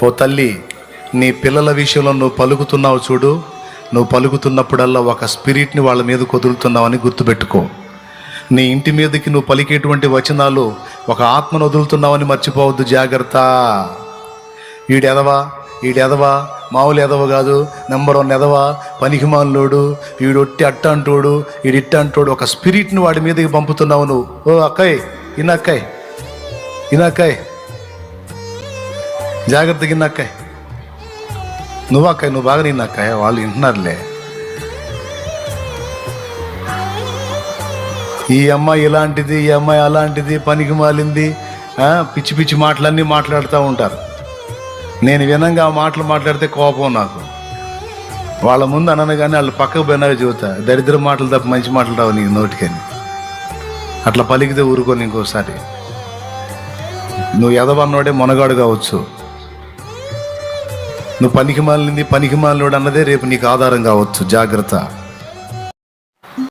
ఓ తల్లి, నీ పిల్లల విషయంలో నువ్వు పలుకుతున్నావు చూడు, నువ్వు పలుకుతున్నప్పుడల్లా ఒక స్పిరిట్ని వాళ్ళ మీద వదులుతున్నావని గుర్తుపెట్టుకో. నీ ఇంటి మీదకి నువ్వు పలికేటువంటి వచనాలు ఒక ఆత్మను వదులుతున్నావని మర్చిపోవద్దు, జాగ్రత్త. ఈడెదవా మామూలు ఎదవ కాదు, నెంబర్ 1 ఎదవ, పనికిమాలోడు, వీడొట్టి అట్ట అంటోడు, వీడిట్ట అంటోడు, ఒక స్పిరిట్ని వాడి మీదకి పంపుతున్నావు నువ్వు. ఓ అక్కయ్, ఇనక్కాయ్ జాగ్రత్తగా ఇన్నక్కాయ్, నువ్వు బాగా నిన్నక్కాయ, వాళ్ళు వింటున్నారులే. ఈ అమ్మాయి ఇలాంటిది, ఈ అమ్మాయి అలాంటిది, పనికి మాలింది, పిచ్చి పిచ్చి మాటలన్నీ మాట్లాడుతూ ఉంటారు. నేను వినంగా ఆ మాటలు మాట్లాడితే కోపం నాకు. వాళ్ళ ముందు అనను కానీ వాళ్ళు పక్కకు పోయినాక చెబుతా, దరిద్ర మాటలు తప్ప మంచి మాటలు రావు నీకు నోటికని. అట్లా పలికితే ఊరుకొని ఇంకోసారి. నువ్వు ఎదవన్నోడే మొనగాడు కావచ్చు, నువ్వు పనికి మాలినోడు అన్నదే రేపు నీకు ఆధారం కావచ్చు, జాగ్రత్త.